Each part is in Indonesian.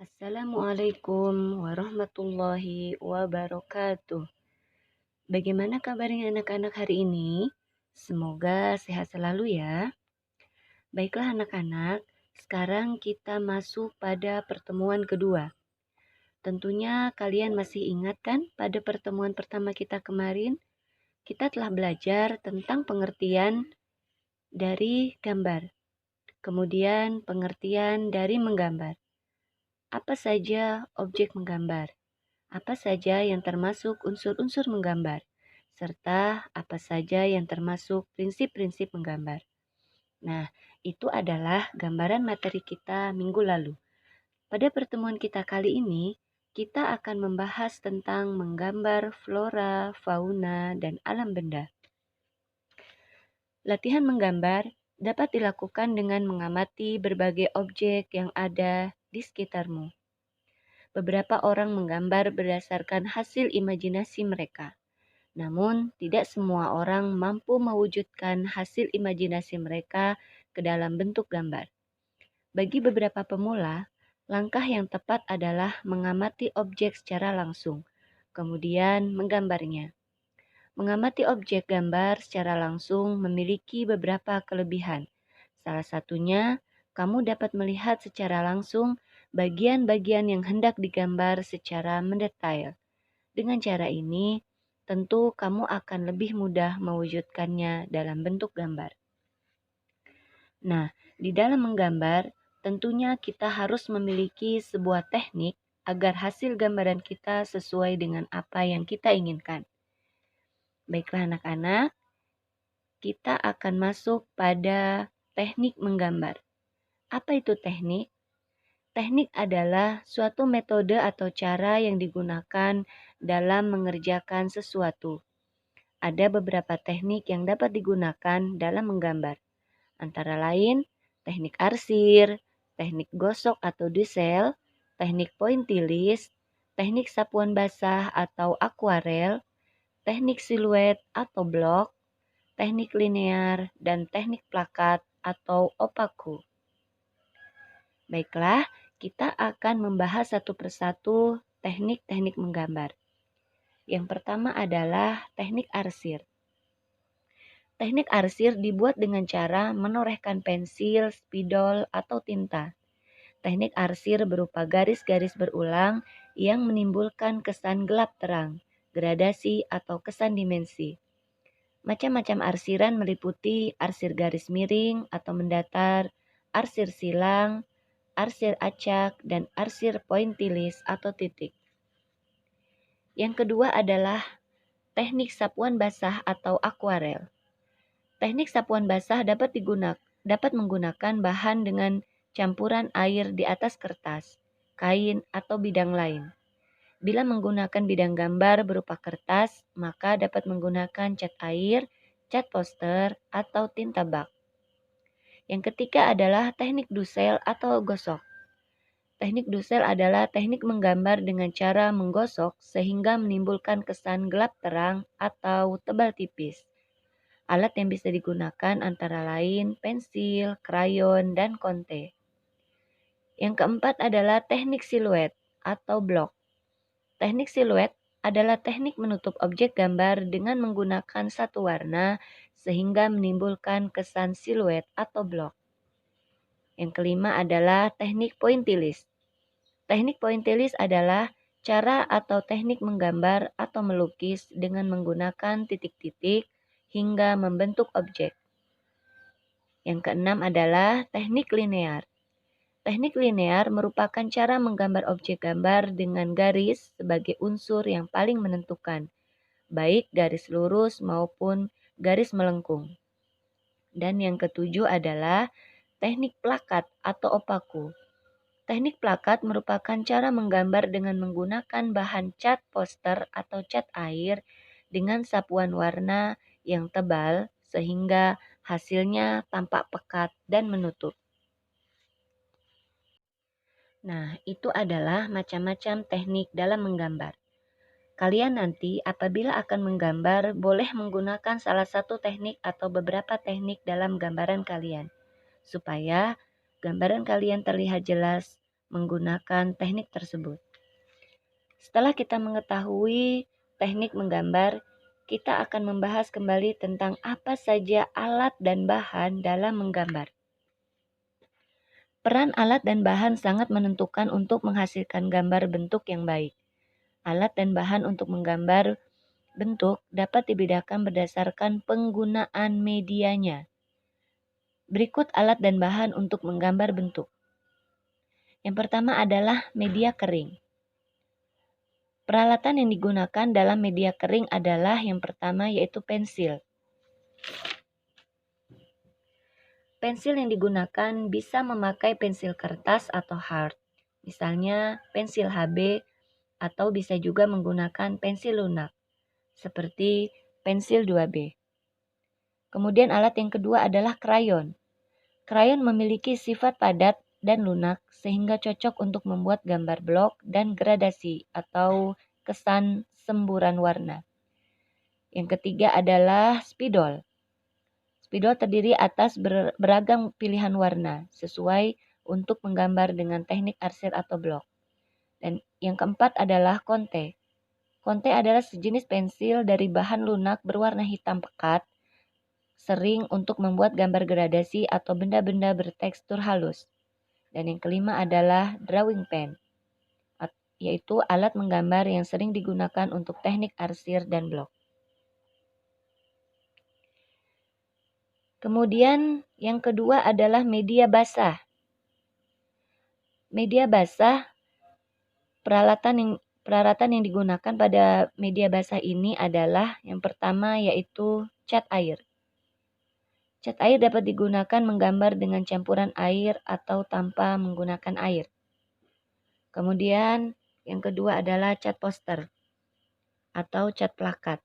Assalamualaikum warahmatullahi wabarakatuh. Bagaimana kabarnya anak-anak hari ini? Semoga sehat selalu ya. Baiklah anak-anak, sekarang kita masuk pada pertemuan kedua. Tentunya kalian masih ingat kan pada pertemuan pertama kita kemarin? Kita telah belajar tentang pengertian dari gambar. Kemudian pengertian dari menggambar. Apa saja objek menggambar? Apa saja yang termasuk unsur-unsur menggambar, serta apa saja yang termasuk prinsip-prinsip menggambar. Nah, itu adalah gambaran materi kita minggu lalu. Pada pertemuan kita kali ini, kita akan membahas tentang menggambar flora, fauna, dan alam benda. Latihan menggambar dapat dilakukan dengan mengamati berbagai objek yang ada di sekitarmu. Beberapa orang menggambar berdasarkan hasil imajinasi mereka. Namun, tidak semua orang mampu mewujudkan hasil imajinasi mereka ke dalam bentuk gambar. Bagi beberapa pemula, langkah yang tepat adalah mengamati objek secara langsung, kemudian menggambarnya. Mengamati objek gambar secara langsung memiliki beberapa kelebihan. Salah satunya, kamu dapat melihat secara langsung bagian-bagian yang hendak digambar secara mendetail. Dengan cara ini, tentu kamu akan lebih mudah mewujudkannya dalam bentuk gambar. Nah, di dalam menggambar, tentunya kita harus memiliki sebuah teknik agar hasil gambaran kita sesuai dengan apa yang kita inginkan. Baiklah anak-anak, kita akan masuk pada teknik menggambar. Apa itu teknik? Teknik adalah suatu metode atau cara yang digunakan dalam mengerjakan sesuatu. Ada beberapa teknik yang dapat digunakan dalam menggambar, antara lain teknik arsir, teknik gosok atau dusel, teknik pointillis, teknik sapuan basah atau akuarel, teknik siluet atau blok, teknik linear, dan teknik plakat atau opaku. Baiklah, kita akan membahas satu persatu teknik-teknik menggambar. Yang pertama adalah teknik arsir. Teknik arsir dibuat dengan cara menorehkan pensil, spidol, atau tinta. Teknik arsir berupa garis-garis berulang yang menimbulkan kesan gelap terang, gradasi, atau kesan dimensi. Macam-macam arsiran meliputi arsir garis miring atau mendatar, arsir silang, arsir acak, dan arsir pointillis atau titik. Yang kedua adalah teknik sapuan basah atau akuarel. Teknik sapuan basah dapat menggunakan bahan dengan campuran air di atas kertas, kain, atau bidang lain. Bila menggunakan bidang gambar berupa kertas, maka dapat menggunakan cat air, cat poster, atau tinta bak. Yang ketiga adalah teknik dusel atau gosok. Teknik dusel adalah teknik menggambar dengan cara menggosok sehingga menimbulkan kesan gelap terang atau tebal tipis. Alat yang bisa digunakan antara lain pensil, krayon, dan konte. Yang keempat adalah teknik siluet atau blok. Teknik siluet adalah teknik menutup objek gambar dengan menggunakan satu warna sehingga menimbulkan kesan siluet atau blok. Yang kelima adalah teknik pointillis. Teknik pointillis adalah cara atau teknik menggambar atau melukis dengan menggunakan titik-titik hingga membentuk objek. Yang keenam adalah teknik linear. Teknik linear merupakan cara menggambar objek gambar dengan garis sebagai unsur yang paling menentukan, baik garis lurus maupun garis melengkung. Dan yang ketujuh adalah teknik plakat atau opaku. Teknik plakat merupakan cara menggambar dengan menggunakan bahan cat poster atau cat air dengan sapuan warna yang tebal sehingga hasilnya tampak pekat dan menutup. Nah, itu adalah macam-macam teknik dalam menggambar. Kalian nanti apabila akan menggambar boleh menggunakan salah satu teknik atau beberapa teknik dalam gambaran kalian, supaya gambaran kalian terlihat jelas menggunakan teknik tersebut. Setelah kita mengetahui teknik menggambar, kita akan membahas kembali tentang apa saja alat dan bahan dalam menggambar. Peran alat dan bahan sangat menentukan untuk menghasilkan gambar bentuk yang baik. Alat dan bahan untuk menggambar bentuk dapat dibedakan berdasarkan penggunaan medianya. Berikut alat dan bahan untuk menggambar bentuk. Yang pertama adalah media kering. Peralatan yang digunakan dalam media kering adalah yang pertama yaitu pensil. Pensil yang digunakan bisa memakai pensil kertas atau hard, misalnya pensil HB, atau bisa juga menggunakan pensil lunak, seperti pensil 2B. Kemudian alat yang kedua adalah krayon. Krayon memiliki sifat padat dan lunak sehingga cocok untuk membuat gambar blok dan gradasi atau kesan semburan warna. Yang ketiga adalah spidol. Spidol terdiri atas beragam pilihan warna sesuai untuk menggambar dengan teknik arsir atau blok. Dan yang keempat adalah konte. Konte adalah sejenis pensil dari bahan lunak berwarna hitam pekat, sering untuk membuat gambar gradasi atau benda-benda bertekstur halus. Dan yang kelima adalah drawing pen, yaitu alat menggambar yang sering digunakan untuk teknik arsir dan blok. Kemudian yang kedua adalah media basah. Media basah, peralatan yang digunakan pada media basah ini adalah yang pertama yaitu cat air. Cat air dapat digunakan menggambar dengan campuran air atau tanpa menggunakan air. Kemudian yang kedua adalah cat poster atau cat plakat.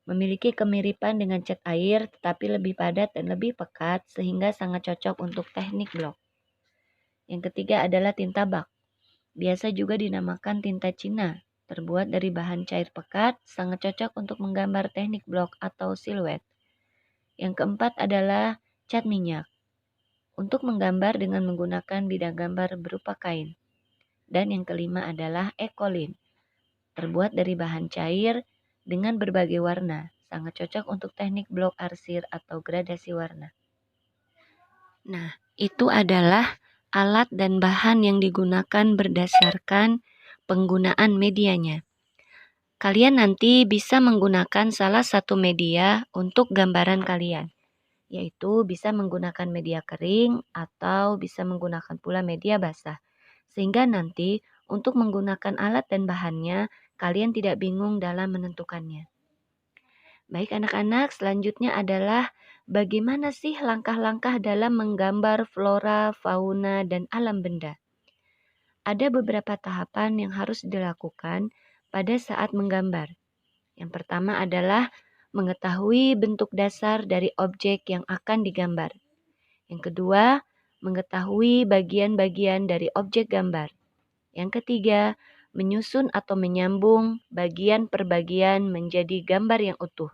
Memiliki kemiripan dengan cat air tetapi lebih padat dan lebih pekat sehingga sangat cocok untuk teknik blok. Yang ketiga adalah tinta bak. Biasa juga dinamakan tinta Cina. Terbuat dari bahan cair pekat, sangat cocok untuk menggambar teknik blok atau siluet. Yang keempat adalah cat minyak. Untuk menggambar dengan menggunakan bidang gambar berupa kain. Dan yang kelima adalah ekolin. Terbuat dari bahan cair dengan berbagai warna. Sangat cocok untuk teknik blok arsir atau gradasi warna. Nah, itu adalah alat dan bahan yang digunakan berdasarkan penggunaan medianya. Kalian nanti bisa menggunakan salah satu media untuk gambaran kalian, yaitu bisa menggunakan media kering atau bisa menggunakan pula media basah. Sehingga nanti untuk menggunakan alat dan bahannya, kalian tidak bingung dalam menentukannya. Baik anak-anak, selanjutnya adalah bagaimana sih langkah-langkah dalam menggambar flora, fauna, dan alam benda. Ada beberapa tahapan yang harus dilakukan pada saat menggambar. Yang pertama adalah mengetahui bentuk dasar dari objek yang akan digambar. Yang kedua, mengetahui bagian-bagian dari objek gambar. Yang ketiga, menyusun atau menyambung bagian per bagian menjadi gambar yang utuh.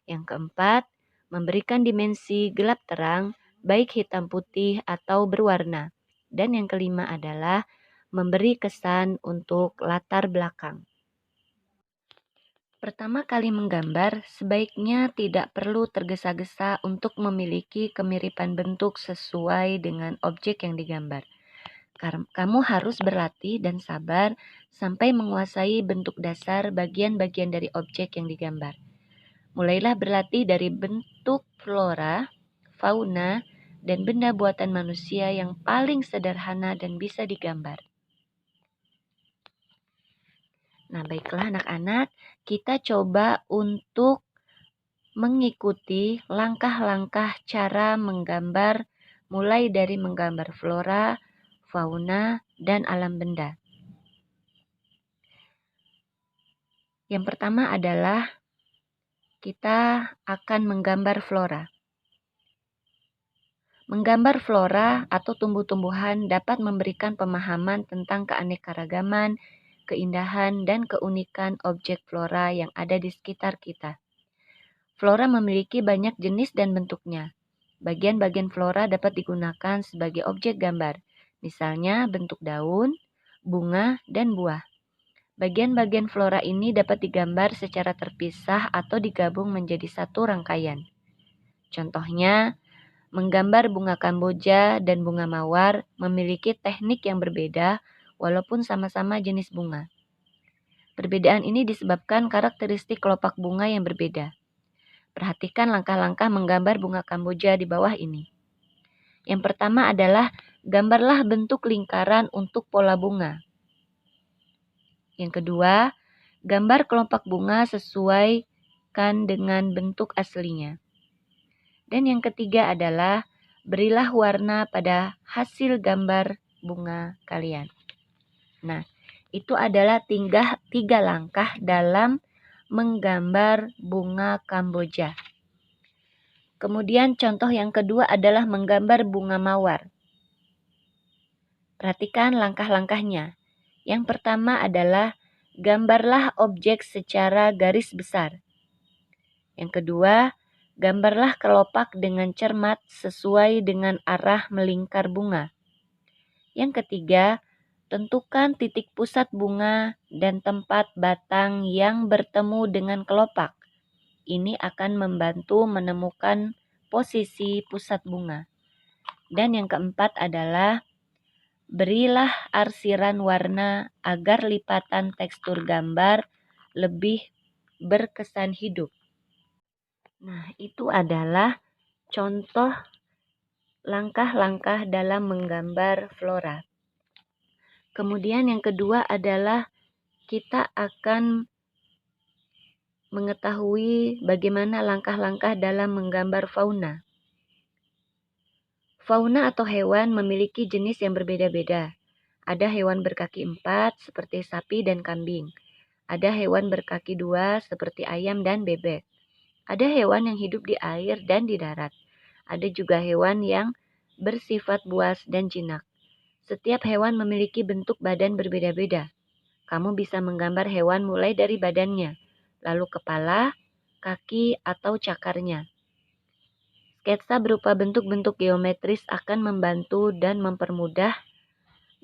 Yang keempat, memberikan dimensi gelap terang, baik hitam putih atau berwarna. Dan yang kelima adalah memberi kesan untuk latar belakang. Pertama kali menggambar, sebaiknya tidak perlu tergesa-gesa untuk memiliki kemiripan bentuk sesuai dengan objek yang digambar. Kamu harus berlatih dan sabar sampai menguasai bentuk dasar bagian-bagian dari objek yang digambar. Mulailah berlatih dari bentuk flora, fauna, dan benda buatan manusia yang paling sederhana dan bisa digambar. Nah, baiklah anak-anak, kita coba untuk mengikuti langkah-langkah cara menggambar mulai dari menggambar flora, fauna, dan alam benda. Yang pertama adalah kita akan menggambar flora. Menggambar flora atau tumbuh-tumbuhan dapat memberikan pemahaman tentang keanekaragaman, keindahan, dan keunikan objek flora yang ada di sekitar kita. Flora memiliki banyak jenis dan bentuknya. Bagian-bagian flora dapat digunakan sebagai objek gambar, misalnya bentuk daun, bunga, dan buah. Bagian-bagian flora ini dapat digambar secara terpisah atau digabung menjadi satu rangkaian. Contohnya, menggambar bunga Kamboja dan bunga mawar memiliki teknik yang berbeda walaupun sama-sama jenis bunga. Perbedaan ini disebabkan karakteristik kelopak bunga yang berbeda. Perhatikan langkah-langkah menggambar bunga Kamboja di bawah ini. Yang pertama adalah gambarlah bentuk lingkaran untuk pola bunga. Yang kedua, gambar kelopak bunga sesuaikan dengan bentuk aslinya. Dan yang ketiga adalah berilah warna pada hasil gambar bunga kalian. Nah, itu adalah tiga langkah dalam menggambar bunga Kamboja. Kemudian contoh yang kedua adalah menggambar bunga mawar. Perhatikan langkah-langkahnya. Yang pertama adalah gambarlah objek secara garis besar. Yang kedua, gambarlah kelopak dengan cermat sesuai dengan arah melingkar bunga. Yang ketiga, tentukan titik pusat bunga dan tempat batang yang bertemu dengan kelopak. Ini akan membantu menemukan posisi pusat bunga. Dan yang keempat adalah berilah arsiran warna agar lipatan tekstur gambar lebih berkesan hidup. Nah, itu adalah contoh langkah-langkah dalam menggambar flora. Kemudian yang kedua adalah kita akan mengetahui bagaimana langkah-langkah dalam menggambar fauna. Fauna atau hewan memiliki jenis yang berbeda-beda. Ada hewan berkaki 4 seperti sapi dan kambing. Ada hewan berkaki 2 seperti ayam dan bebek. Ada hewan yang hidup di air dan di darat. Ada juga hewan yang bersifat buas dan jinak. Setiap hewan memiliki bentuk badan berbeda-beda. Kamu bisa menggambar hewan mulai dari badannya, lalu kepala, kaki, atau cakarnya. Sketsa berupa bentuk-bentuk geometris akan membantu dan mempermudah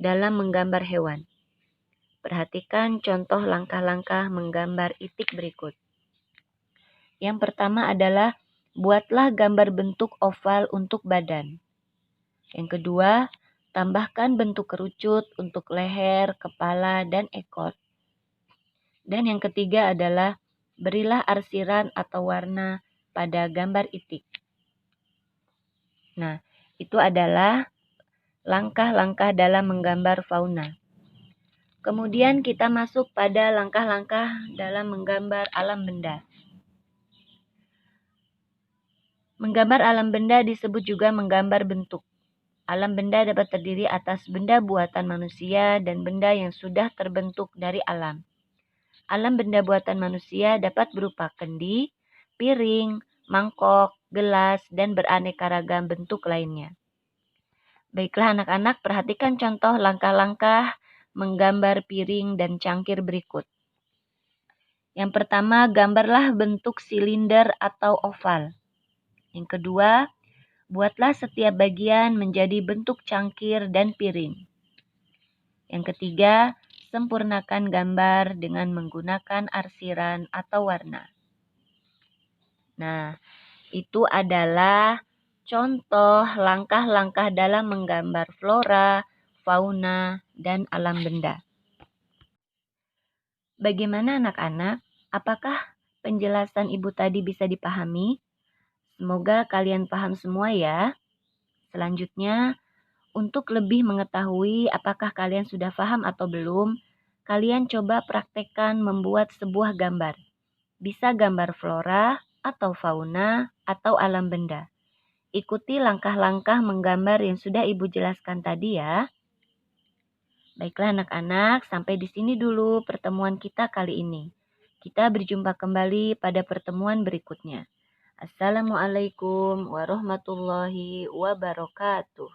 dalam menggambar hewan. Perhatikan contoh langkah-langkah menggambar itik berikut. Yang pertama adalah buatlah gambar bentuk oval untuk badan. Yang kedua, tambahkan bentuk kerucut untuk leher, kepala, dan ekor. Dan yang ketiga adalah berilah arsiran atau warna pada gambar itik. Nah, itu adalah langkah-langkah dalam menggambar fauna. Kemudian kita masuk pada langkah-langkah dalam menggambar alam benda. Menggambar alam benda disebut juga menggambar bentuk. Alam benda dapat terdiri atas benda buatan manusia dan benda yang sudah terbentuk dari alam. Alam benda buatan manusia dapat berupa kendi, piring, mangkok, gelas, dan beraneka ragam bentuk lainnya. Baiklah anak-anak, perhatikan contoh langkah-langkah menggambar piring dan cangkir berikut. Yang pertama, gambarlah bentuk silinder atau oval. Yang kedua, buatlah setiap bagian menjadi bentuk cangkir dan piring. Yang ketiga, sempurnakan gambar dengan menggunakan arsiran atau warna. Nah, itu adalah contoh langkah-langkah dalam menggambar flora, fauna, dan alam benda. Bagaimana anak-anak? Apakah penjelasan Ibu tadi bisa dipahami? Semoga kalian paham semua ya. Selanjutnya, untuk lebih mengetahui apakah kalian sudah paham atau belum, kalian coba praktekkan membuat sebuah gambar. Bisa gambar flora, atau fauna, atau alam benda. Ikuti langkah-langkah menggambar yang sudah Ibu jelaskan tadi ya. Baiklah anak-anak, sampai di sini dulu pertemuan kita kali ini. Kita berjumpa kembali pada pertemuan berikutnya. Assalamualaikum warahmatullahi wabarakatuh.